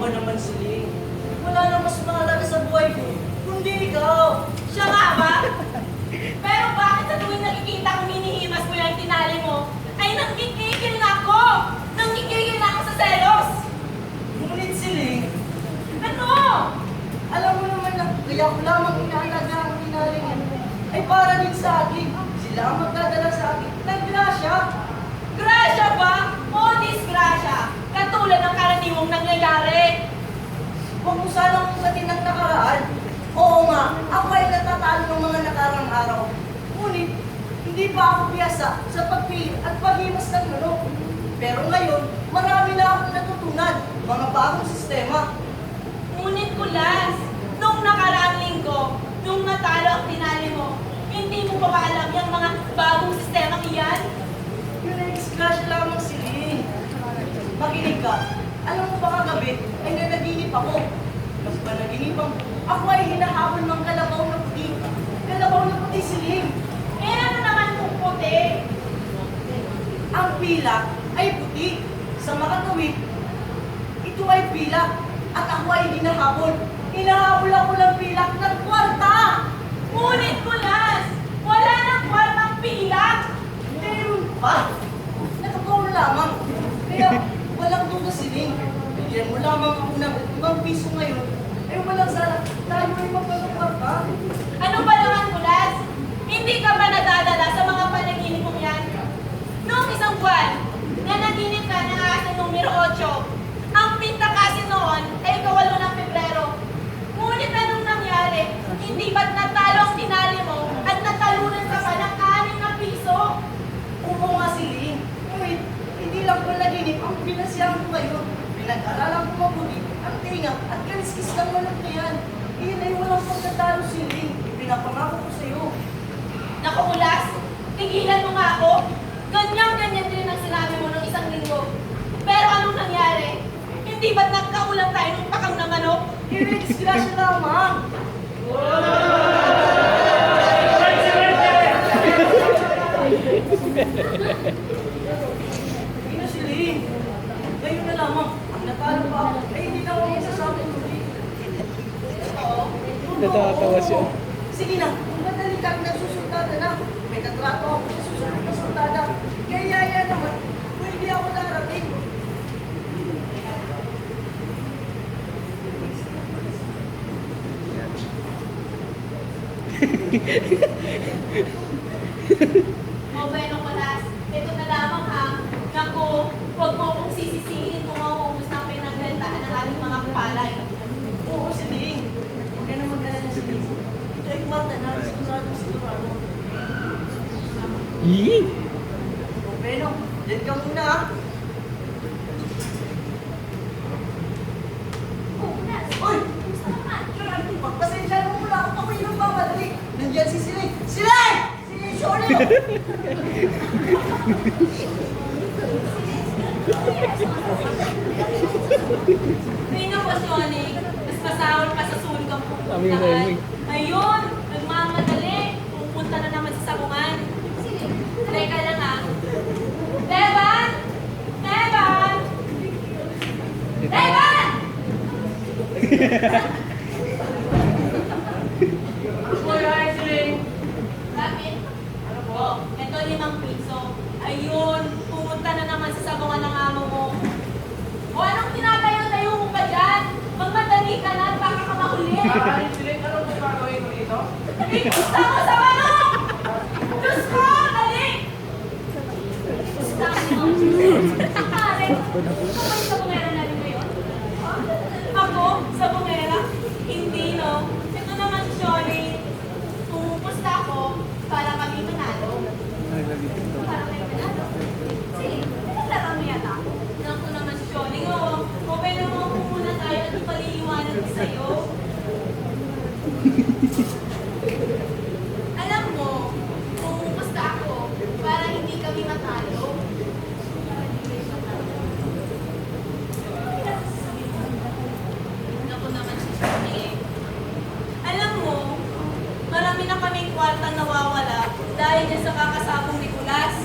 ba naman sila? Wala na mas mahalaga sa buhay ko, kundi ikaw. Siya nga ba? Pero bakit sa tuwing nakikita kong hinihimas mo yung tinali mo, ay nangkikigil na ako! Nangkikigil na ako sa selos! Ngunit sila, Ano? alam mo naman na kaya ko lamang inaalaga ang inalingan ay para din sa akin. Sila ang magdadala sa akin ng grasya. Grasya ba? O disgrasya? Katulad ng karaniwang nangyayari. Huwag mo sanang ugatin ng nakaraan. Oo nga, ako ay natatalo ng mga nakarang araw. Ngunit, hindi pa ako piyasa sa pagpili at paghimas ng manok. Pero ngayon, marami na akong natutunan, mga bagong sistema. Ngunit kulas, nung nakaraang linggo, nung natalo ang tinali mo, hindi mo pa ba alam yung mga bagong sistema iyan? Yun ay disgrasya lamang sila. Makinig ka. Alam mo ba kagabi ay nanaginip ako. Mas panaginipan ko, ako ay hinahabol ng kalabaw na puti. Kalabaw na puti siling. Eh ano naman kung puti? Ang pilak ay puti. Sa makatawid, ito ay pilak. At ako ay hinahabol. Hinahabol ako ng pilak ng kwarta. Ngunit kulas, wala nang kwartang pilak. Meron pa. Nakapawal lamang. Kaya walang duda siling. Bigyan mo lamang ako ng 5 piso ngayon. Eh walang sana tayo ay magpapakwarta. Ano ba naman kulas? Hindi ka ba nadadala sa mga panaginip mong yan? Noong isang buwan, nanaginip ka ng aso numero 8. Ang pinta kasi noon ay ika-8 ng Pebrero. Ngunit anong nangyari? Hindi ba't natalo ang tinali mo at natalunan ka pa ng 6 na piso? Oo nga siling. Ngunit, hindi lang ko naginip ang pinasyahan ko ngayon. Pinag-aralan ko mabuti ang tinga at kaliskis ng manok na yan. Iyan ay walang pagkatalo siling. Pinapangako ko sa iyo. Naku kulas, tigilan mo nga ako. Ganyan-ganyan din ang sinabi mo ng isang linggo. Pero anong nangyari? Hindi ba't nagkaulam tayo ng pakang na manok? Iyan ay disgrasya lamang. Hindi na siling. Ngayon na lamang. Ang natalo pa ako ay hindi na ako masasabi tuloy. Natatawa siya. Sige na, kung madali kang nagsusultada na, may katrato ako sa susunod na sultada. Kaya yan naman, pwede ako darating. O bueno, kulas, ito na lamang ha. Naku, huwag mo akong sisisihin kung mauubos na ang pinagbentahan ng ating mga palay. Oo, siling. Huwag ka na mag-alala siling. Ito ay kwarta na, sigurado. Yee! O, Beno, dyan ka muna ah. Oh, kulas, Uy! gusto naman. Pagpasensya mo muna ako, ako'y nagmamadali. Nandiyan si Siling. Siling! Si Shorty! Ay naku, Johnny, mas masahol pa sa sunog ang Sabi ko sa'yo, pupuntahan. Moy. Ayun, nagmamadali. Pupunta na naman sa sabungan. Teka lang ah. Teban! Teban! Teban! Uy, hi, Siling! Bakit? Ano po? Ito 5 piso. Ayun, pumunta na naman sa sabungan ng amo mo. O anong tinatayo-tayo mo pa dyan? Magmadali ka na, baka ka mahuli. Hi, Siling! Anong gagawin mo dito? Gusto mo sa manok! Diyos ko! Dali! Gusto mo? Karen, ikaw ba yung sabongera na rin ngayon? Ako? Sabongera? Hindi, no? Ito naman, Shoni. Pumupusta ako para kami manalo. Para kami manalo? Sige, naglaro mo yata ako. Naku naman, Shoni. Okay na mo muna tayo at paliliwanag ko sa'yo. Alam mo, pumupusta ako para hindi kami matalo. Naku naman si Shoni. Alam mo, marami na kaming kwartang nawawala dahil dyan sa kakasabong ni Kulas.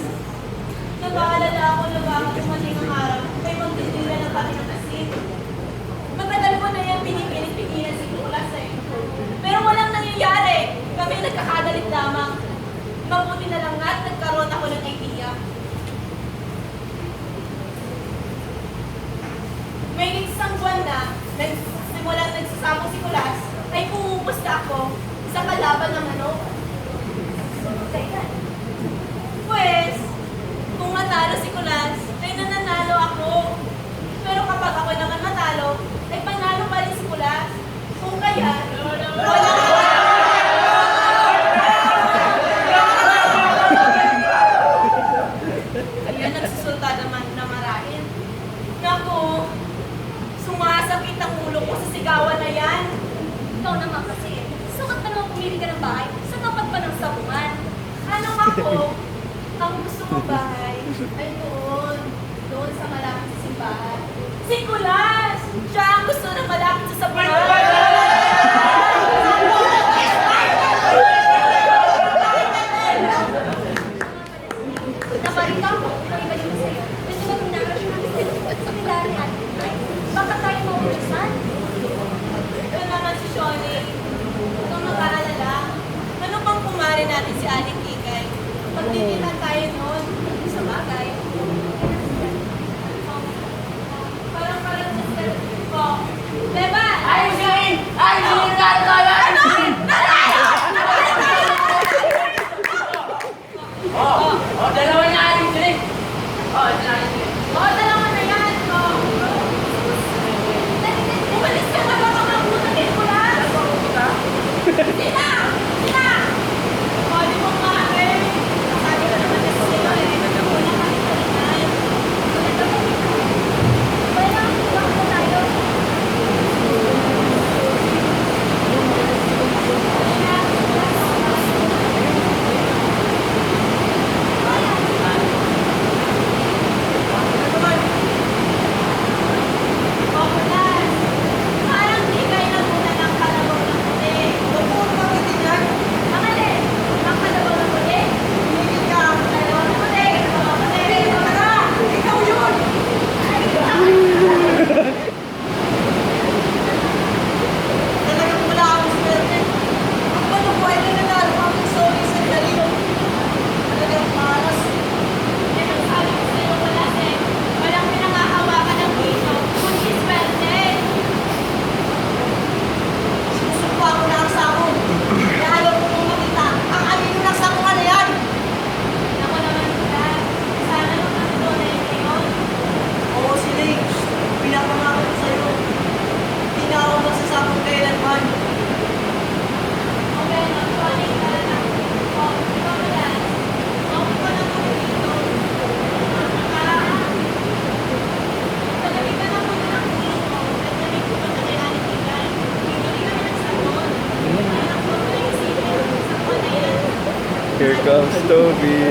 Nag-aalala ako na baka dumating ang araw, may magtitila ng kami ng asin. Maganda sakit ang ulo ko sa sigawan na yan. Ikaw naman kasi, sukat pa naman pumili ka ng bahay sa tapat pa ng sabungan. Anong ako? Ang gusto mo bahay ay doon. Doon sa malapit sa simbahan. Si Kulas! Siya ang gusto ng malapit sa sabungan. Nabalita ko, iba-iba din sa'yo. Gusto mo pinarasyon natin sa Milari at Pinay. Baka tayo mauusan? Ito naman si Shoni. Huwag kang mag-aalala. Ano bang kumari natin si Aling Kikay? Pagtitihan tayo noon sa bagay. Parang sa ko. Diba? Ay, Jane! Ay, Jane! Ano? Oh, dalawa na aling Jane! Oh, ito na aling Jane. Dalawa na yan. Umalis ka na ba mga putakin ko lang? Sina! Sina! Pwede mo nga eh. Sabi ko naman kasi sa'yo eh. Wala kami kalinay. Wala na tayo. Popular. Parang di kayo nabunan ng kalabaw ng puti. Huwag mo naman itinyan. Ang alin? Ang kalabaw ng puti? Tumigil ka. Kalabaw ng puti. Kalabaw ng puti. Tara! Ikaw yun! Talagang wala akong swerte. Ang malubuhay na nanalo ang sorry sa dalino. Talagang malas. Eh, ang sabi ko sa'yo wala eh. Walang pinangahawakan ng dito. Kundi swerte. Sinusupa ko na ang sakon. Kaya ayaw ko mong makita ang anino ng sakungan na yan. Ako naman sila. Sana nung nandun na yun ngayon. Oo, sila eh. Pinapangako ko sa'yo. Hindi na ako magsasakot kailanman. Okay, nag-connect ka na. Oh, ikaw na yan. Okay ka na muna dito. Talagay ka na muna ng dito. At nabig ko pa na kay Aling Kikay. Bibili kami ng sabon. Anak ko na yung isipin. Sabon na yan. Here comes Toby.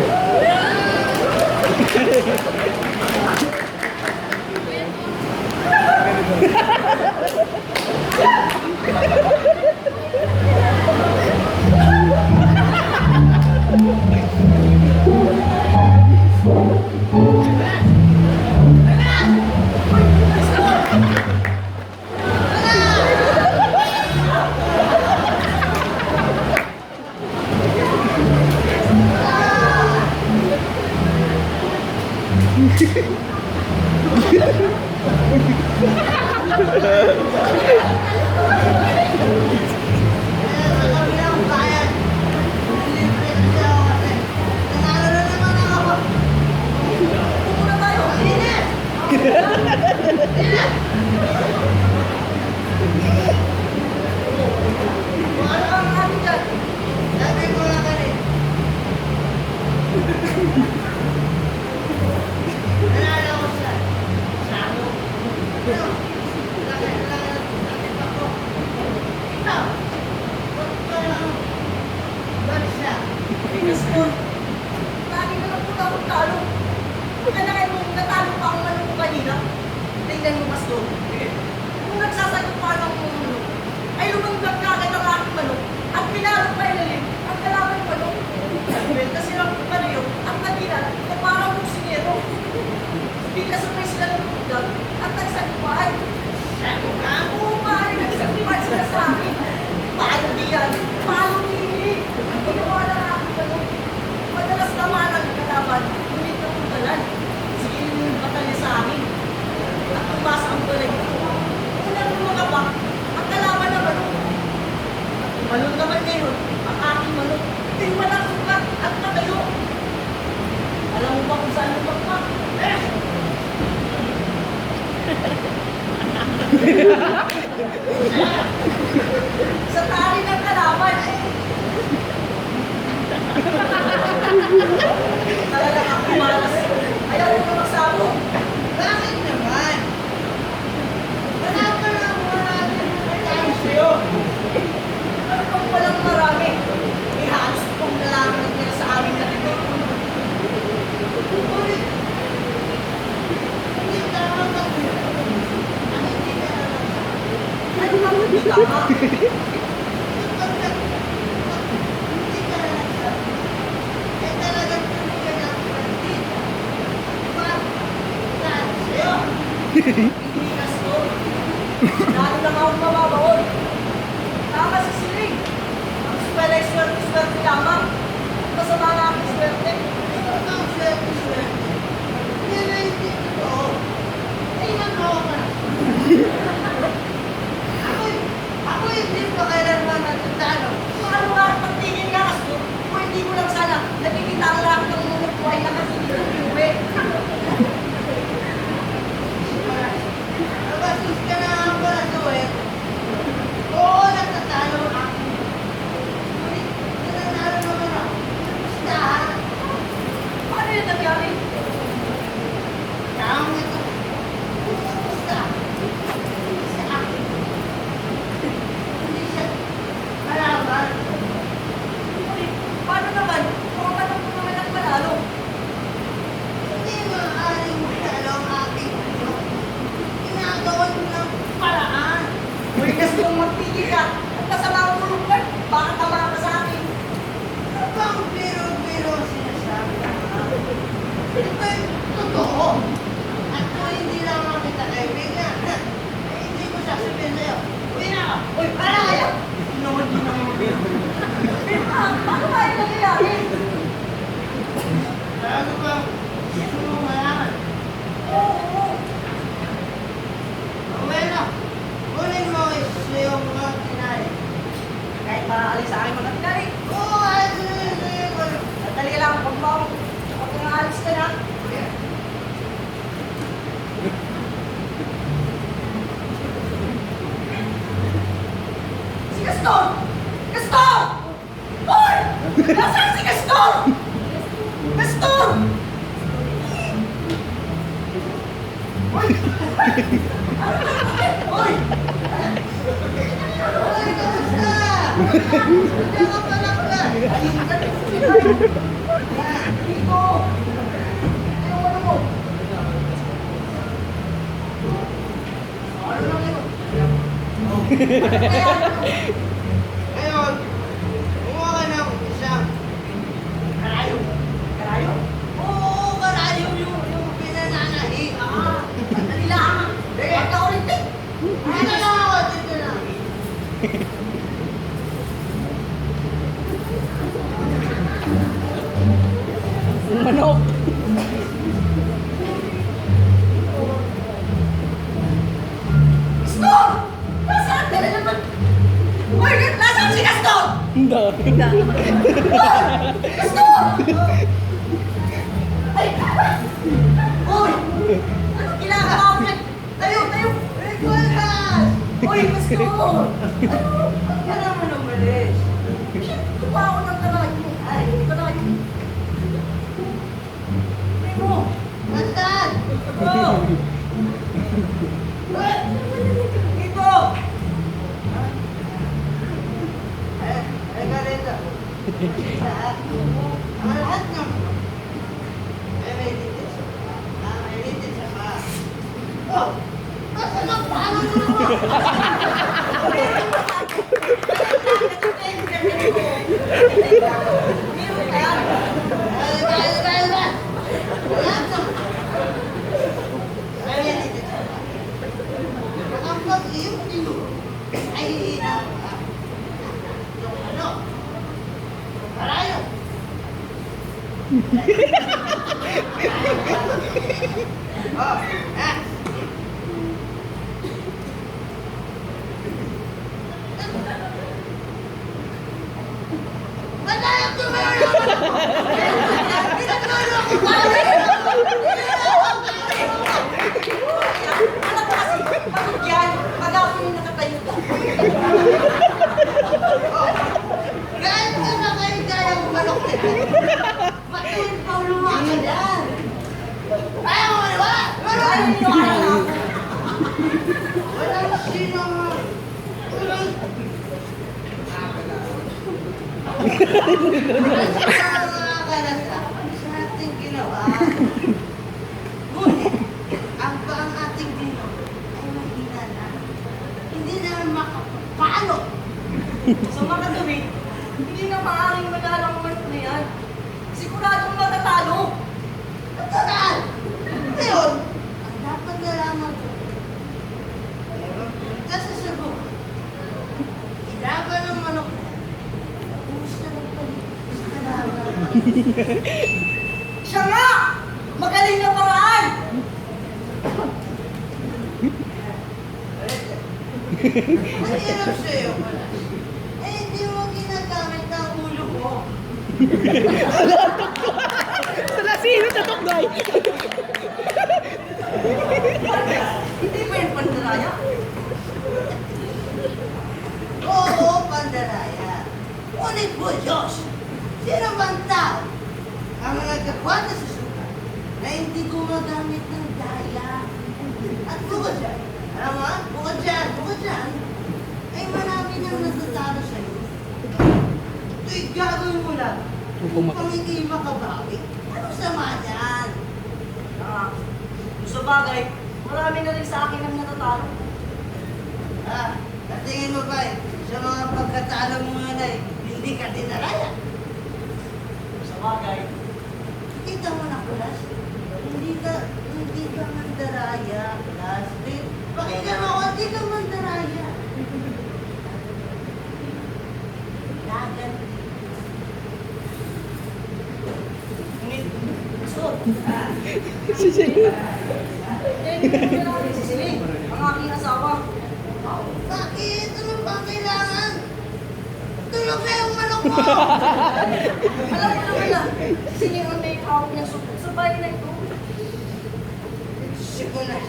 Pumuna tayo. Init! Ano ang ano dyan? Sabi ko na kanina. Nalala ko siya. Sano? Ito. Ito. Ba't siya? Bigas ko. Lagi na lang po akong talo. Kaya na kayo natalo pa ang ano ko kanina. Tingnan mo, Pastor. Hindi tama. Hindi ka na nagsabi. Eh talagang tulungan ang pandit. Saan sa'yo? Hindi kasto. Lalo lang ako mababaon. Tama si Siling. Ang swela ay swerte lamang. Masama na aking swerte. Ito ang swerte-swerte. Yan ay hindi totoo. Ay, nagawa ka na. Ako hindi pa kailanman natutalo. Paano nga ang pagtingin nga kasto? Kung hindi ko lang sana nakikita ang lahat ng munot ko ay nakasingit ng piuwi. Nabasus ka na ang palasuin. Oo, natatalo ako. Ngunit, nananalo naman ako. Basta, Paano yun nangyari? taong ito. Basta, sa akin. Hindi siya kalaban. Ngunit, paano naman? Kung ano ko naman ang manalo? Hindi maaaring matalo ang aking ano. Ginagawan ko ng paraan. Uy, gusto mong magpigil ka at kasama ang ulong ka. Baka tama ka sa akin. Ano bang biro-biro ang sinasabi ko? Ito'y totoo. At kung hindi lang kita kaibigan, hindi ko sasabihin sa'yo. Uwi na ako. Uy, para kaya? Naman din naman. Paano ba yung nangyayari? Ano bang gusto mo malaman? Oo. Bueno, kunin mo yung mga tinali. Kahit maaalis sa akin mga tinari. Oo, ayos na yun sa'yo. Sandali lang, pag naalis ka na. Si Gaston! Gaston! Hoy! Nasaan si Gaston? Gaston! Hoy! Hoy! Uy, kamusta? Hindi ka pala pala. Ayun ka rin. Dito! Anong ano mo? Ano lang yun? Ngayon, kumuha ka ng isang karayo. Karayo? Oo, karayo yung pinananahi. Sandali lang. Huwag ka ulit eh. Dito lang ako, dito lang. Manok. Gaston! Nasaan ka na naman? Hoy, nasaan si Gaston? Hindi. Gaston! Ay! Hoy! Anong ginagawa mo yan? Tayo, tayo! Nicholas! Hoy, Gaston! Huwag ka naman umalis. Tuwa ako ng karayo. Ay, hindi ko na kayo. Ay mo! Nasaan? Ito! Ito! Ay, ganito. Lahat. Ang lahat ng ay may litis. May litis sa pa. Oh! Nasaan ang palo mo naman? Meron ka yan. Ay, lahat ng ay may litis sa pa. Ang pag-iyong nilo ay hihina pa. Yung ano? Yung karayo. Oh, ah. Matayang tumayo naman ako! Pinagmano ako tayo! Alam mo kasi, pagod yan, pag ako yung nakatayo ka. Kahit ka na kayo gayang manok nito, matuwid pa lumakan yan! Ayaw mo maniwala! Pero Ay, hindi ko alam. walang sino mo! Sa ating ginawa. Ngunit, ang ating ginawa ay mahina na. Hindi naman Paano? Sa mga tuwid, hindi na maaaring manalo ang manok na yan. Siguradong matatalo. Natural! Ngayon, ang dapat nalaman ko, meron punta sa Cebu. Ilaban ng manok na yan. Kumusta nagpalit sa kalaban? Siya nga! Magaling na paraan! Ang hirap sa'yo pala. Eh, hindi mo ginagamit ang ulo mo. Hindi ba yung pandaraya? Oo, pandaraya. Ngunit po, Diyos, sino bang tao ang nagkakwata sa suka na hindi gumagamit ng daya? At bukod dyan, alam mo, bukod dyan, ay marami nang natatalo sa'yo. Ito'y gagawin mo lang upang hindi makabawi. Anong sama dyan? Sa bagay, marami na rin sa akin ang natatalo. Natingin mo ba sa mga pagkatalo mo nga na hindi ka dinaraya? Sa bagay, Kita mo na, Kulas. Hindi ka mandaraya, Kulas. Pakinggan mo ako, hindi ka mandaraya. Lagan. ngunit, gusto. Sisiling. Sisiling, ang aking asawa. Bakit? Ano ba ang kailangan? Tulog na yung manok mo! Alam mo naman na, sisiling ang may hawak niyang supot sa bahay na ito. Si Kulas.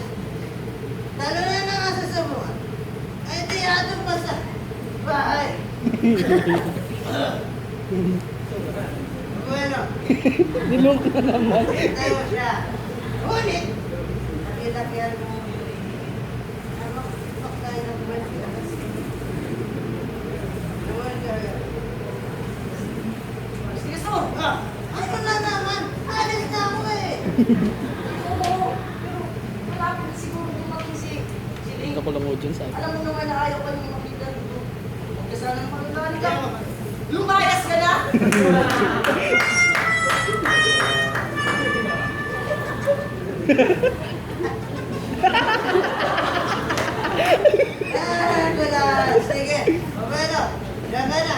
Talo na na nga sa sabuan. Ay, tiyado pa sa bahay. Bueno. Nilong ka naman. Hintay mo siya. Ngunit, nakilakyan mo yung ano, tayo ng buwan sila kasi. Naman ka rin. Sige, so. Ano na naman? Alis na ako eh. Oo, pero malapit na siguro dumating si Ling. Alam mo naman na ayaw pa niyong makita dito. Huwag ka sanang magagaling ka. Lumayas ka na! Kulas. Sige. Bueno. Laga na.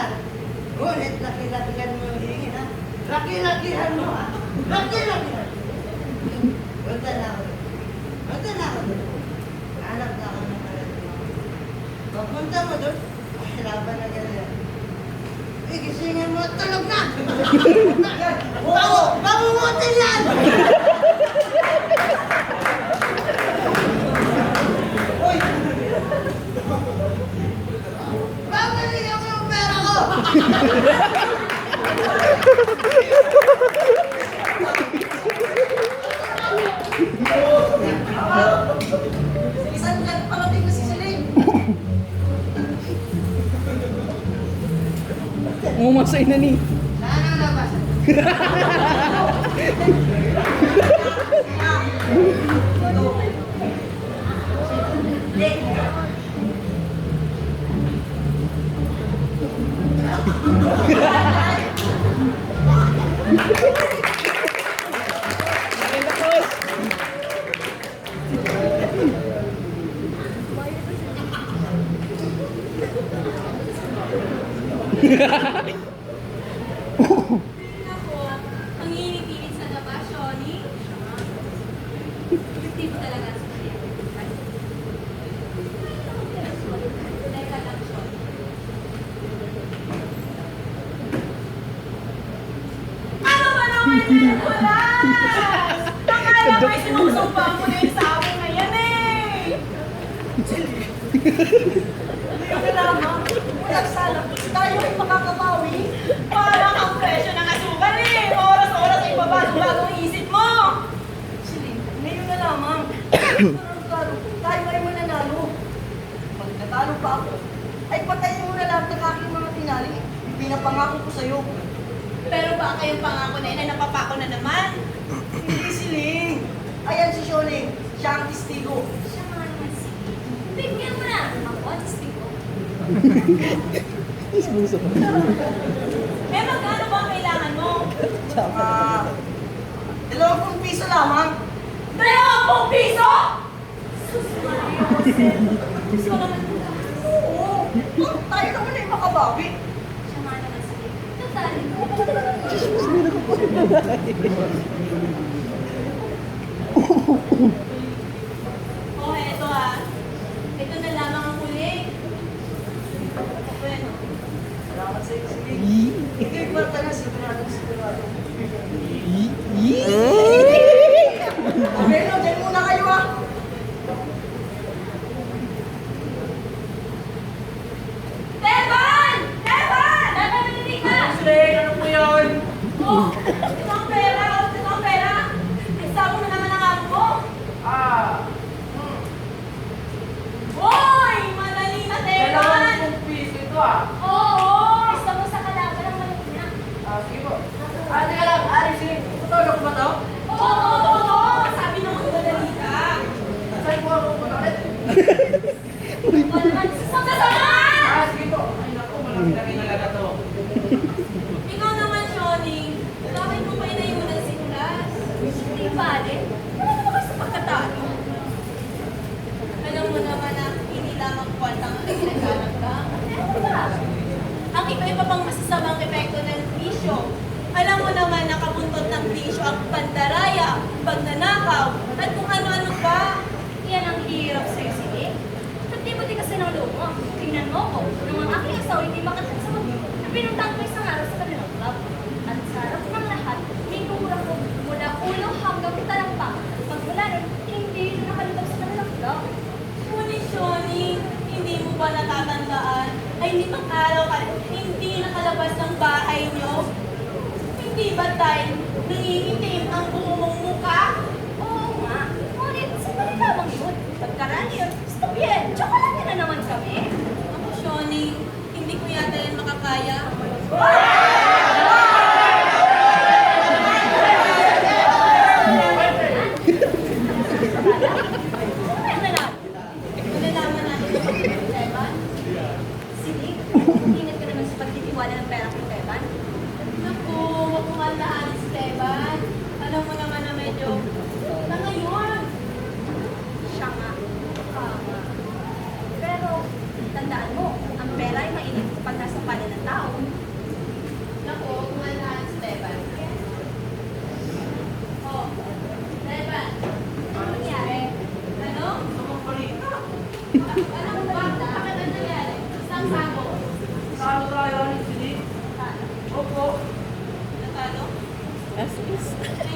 Ngunit, laki-lakihan mo yung hingin ha. Laki-lakihan mo ha. Laki-lakihan. Punta na ako. Punta na ako. Hanap na ako ng kalating. Pagpunta mo doon, ay laban na ganyan. Igisingin mo, tulog na! Babubutin yan! Hoy! Babalikan mo yung pera ko! Isang ka parating na si Ling. Umasay na ni. Saan ang labasan? Tingnan ko, ang init-init sa labas, Shoni. Hindi mo talaga sa kanya. Teka lang, Shoni. Ano ba naman yan? Wala! Akala ko ay sinusumpa mo na yung sabong na yan eh! Ngayon ka lamang. Walang sana. Tayo ay makakabawi. Parang ang presyo ng asukal eh! Oras-oras ay babago-bago ang isip mo! Ling, ngayon na lamang. Tayo ay mananalo. Pag natalo pa ako, ay patayin mo na lahat ng aking mga tinali. Pinapangako ko sa'yo. Pero baka yung pangako na yun ay napapako na naman. Hindi si Ling. Ayan si Shone. Siya ang testigo. Siya nga naman si... Bigyan mo na! Ako, testing ko. Eh, magkano ba ang kailangan mo? 20 piso lamang. 20 piso? Sus, Maria Jose. Gusto ko naman. Oo. Tayo naman ay makabawi. Siya nga naman sige. Total. Oh, eto ah. Ito na lamang ang huli. Bueno. Salamat sa iyo, sige. Ikaw ba talaga sigurado? Okay, no, dyan muna kayo ah. Teban! Teban! Teban, narinig ka! Sling, ano po yun? Oh, ito ang pera. Oh, ito ang pera. Isa mo na naman ang amo mo. Ah, Hoy! Madali na, Teban! 20 piso ito ah. Oo! Isa mo sa kalaban ang malaki na. Ah, sige po. Ah, teka lang, Aris, Sling, tutulog ba to? Oo! Sabi naman madali ka. Saan po ako ulit? Wala naman. Sama! Ah, sige po. Ay, naku, malaki na rin talaga to. Ikaw naman, Shoni. Bakit mo pa inayunan si Kulas? Hindi bale. Wala naman kasi sa pagkatalo. Alam mo naman na hindi lamang kwantang ang ginagalang ka. Ano ba? Ang iba-iba pang masasamang epekto ng bisyo. Alam mo naman na kabuntot ng bisyo ang pandaraya, pagnanakaw, at kung ano-ano pa. Yan ang hirap sa'yo, sige. Pati kasi ng loob mo. Tingnan mo ko, nung ang aking asawa hindi makatag sa mag pinuntahan ko isang araw sa kanilang club. At sa harap ng lahat, minura ko mula ulo hanggang talampang. Pagmula nun, hindi na nakalabas sa kanilang club. Ngunit, Shoni, hindi mo ba natatandaan? Ay, nitong araw ka, hindi nakalabas ng bahay niyo? Hindi ba tayo nangingitim ang buong mong mukha? Oo nga. Ngunit, sandali lamang yun. Pagkaraan yun, stop yan. Tsokolate na naman kami. Ako, Shoni, hindi ko yata yan makakaya. Malalaman natin kung bakit yung Teban. Sige, ingat ka naman sa pagtitiwala ng pera kay Teban. Naku, huwag mong alaanin si Teban. Alam mo naman na medyo na ngayon. Siya nga. Tama. Pero, tandaan mo, ang pera ay mainit kapag nasa palad ng tao. Naku, huwag mong alaanin si Teban. Oh, Teban. Ano nangyari? Ano? Ano ba? Bakit ano nangyari? Isang sabo. Saan tayo, Aris, Sling? Opo. Natalo? Ay,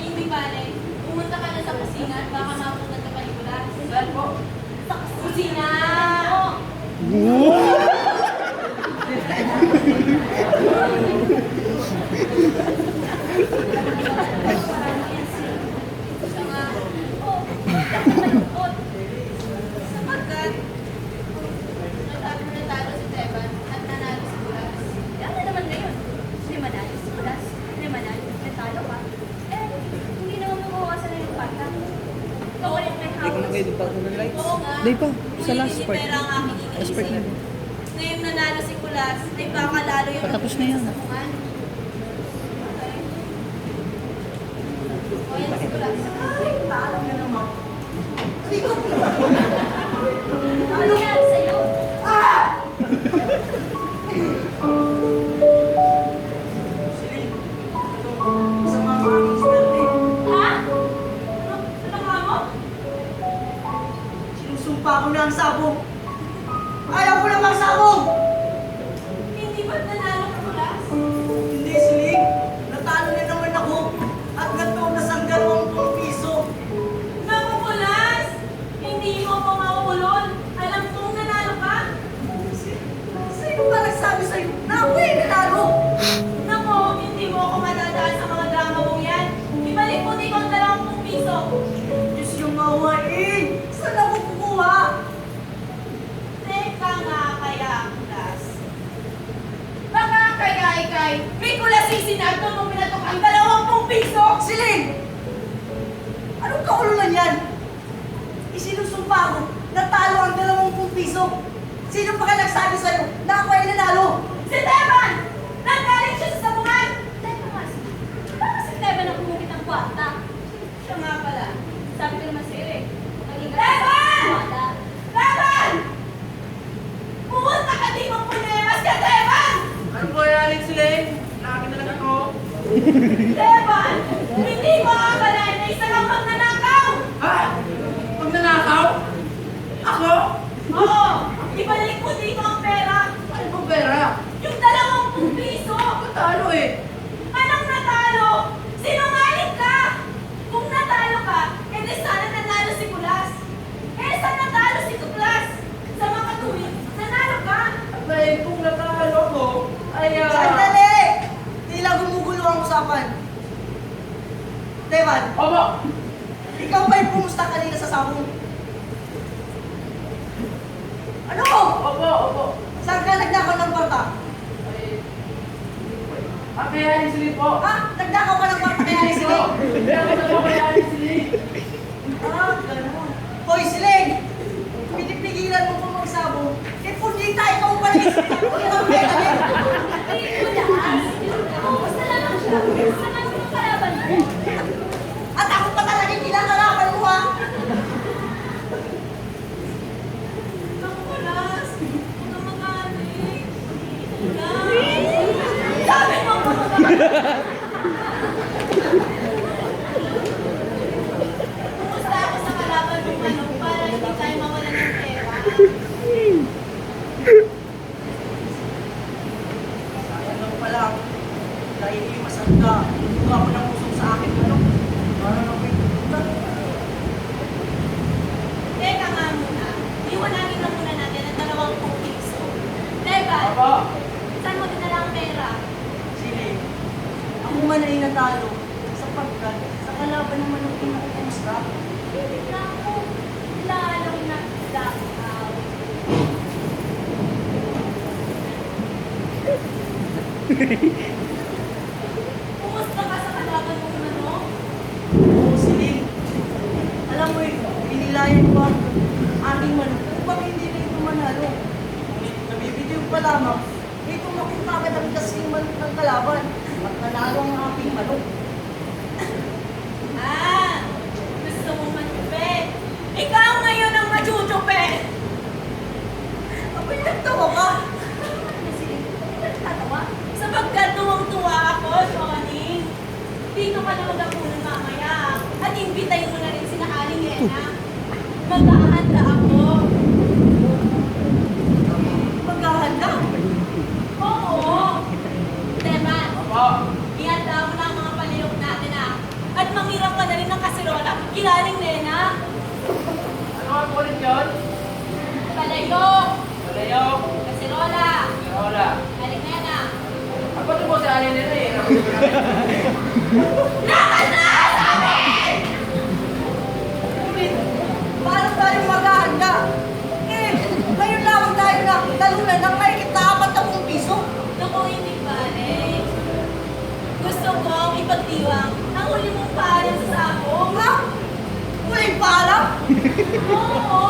hindi bale. Pumunta ka na sa kusina at baka mapunta ka pa ni Kulas. Saan po? Sa kusina! Siya nga. Oh, malungkot. Sapagkat, natalo si Teban at nanalo si Kulas. Yan na naman ngayon. Hindi manalo si Kulas. Hindi manalo. Natalo pa. Eh, hindi naman mabawasan na yung pata. Ikaw ulit may hawak. Oo nga. Di pa, sa Ngunit last hindi part. pera ang aking Last part iniisip. na. Ngayong nanalo si Kulas, ay baka lalo yung Patapos na yan. sa kuman. Okay. O yan si Kulas. Ay, talo na naman. Ano yan sa'yo? Sa mga mister Ha? Ano nga mo? sinusumpa ko na ang sabong. Ayaw ko na magsabong! Hindi ba't nanalo ka Kulas? Hindi, Sling. Natalo na naman ako. At ganito na sang 20 piso. Naku Kulas! Hindi mo ko maulol. Alam kong nanalo ka. Sino ba nagsabi sa'yo na ako eh nanalo? Naku, hindi mo ako madadaan sa mga drama mong yan. Ibalik mo dito ang 20 piso. Diyos yung mawain! Saan ako kukuha? Teka nga kaya, Kulas. Baka kaya ikay, may kulasisin at nung pinatok ang 20 piso. Siling! Anong kaululan yan? Isinusumpa ko, natalo ang 20 piso. Sino pa ka nagsabi sa'yo Aling Siling. Laki na lang ako. Teban! Hindi mo akalain na isa kang magnanakaw! Ha? Pag nanakaw? Ako? Oo! Ibalik mo dito ang pera! Ano bang pera? Yung 20 piso! Matalo eh. Anong natalo? Sinungaling ka! Kung natalo ka, edi sana nanalo si Kulas. Eh, saan natalo si Kulas? Sa mga tuwing, nanalo ka! Abay, kung natalo ko, ay Sandali! Tila gumugulo ang usapan. Teban, Opo! ikaw ba'y pumusta kanina sa sabong? Ano? Opo, opo. Saan ka nagnakaw ng kwarta? Ay, kay Aling Siling po. Ha? Nagnakaw ka ng kwarta kaya ni Siling? Kaya ako na kay Aling Siling. Ah, gano'n. Hoy, Siling! Pinipigilan mo kung magsabong. Eh, pundita, ikaw pala isip ka. Ikaw pala isip ka. Ay, Kulas! Kumusta na lang siya? Saan ang mga kalaban mo? At ako pa talaga yung kinakalaban mo, ha? Naku, Kulas! Huwag kang magaling. Sabi mo kung magaling. Kumusta ako sa kalaban mo, manong, para hindi tayo mawalan ng pera? Ano pala, dahil yung masanda, huwag ako nang usok sa akin, ano? Parang ako yung pupunta. Teka nga muna, iwanagin na muna natin ang 20 piso. Teka, Opo. saan mo dinala ang pera? Siling, ako man ay natalo sapagkat sa kalaban naman ng pinakukumusta. Naku, lalong nagdakaw. Kumusta ka sa kalaban mo, manong? Oo, Siling. Alam mo eh, pinilayan ko ang aking manok upang hindi na ito manalo. Ngunit nabibitiw pa lamang, ito makita agad ang kasing manok ng kalaban at nanalo ang aking manok. Ah, gusto mo matupet. Ikaw ngayon ang matutupet. Ako'y nagtawa ka. Nagtatawa? Sapagkat tuwang-tuwa ako, Johnny. Dito ka na mag-apunan mamaya. At imbitayin mo na rin sina Aling Lena. Maghahanda ako. Maghahanda. Oo. Teman, Opo. ihanda mo na ang mga palihok natin ah. At mangiram ka na rin ng kasirola. Kilaling Lena. Ano nga po rin yun? Palayok. Malayok. Kasirola. Hola. Aling Lena. Ako ito po si Aling Nena eh. Ngunit, paano tayo maghahanda? Eh, ngayon lamang tayo na talunan ng mahigit na 40 piso. Naku, hindi pare. Gusto kong ipagdiwang ang huli mong parang sa sabong. Ha? Huling paalam? Oo.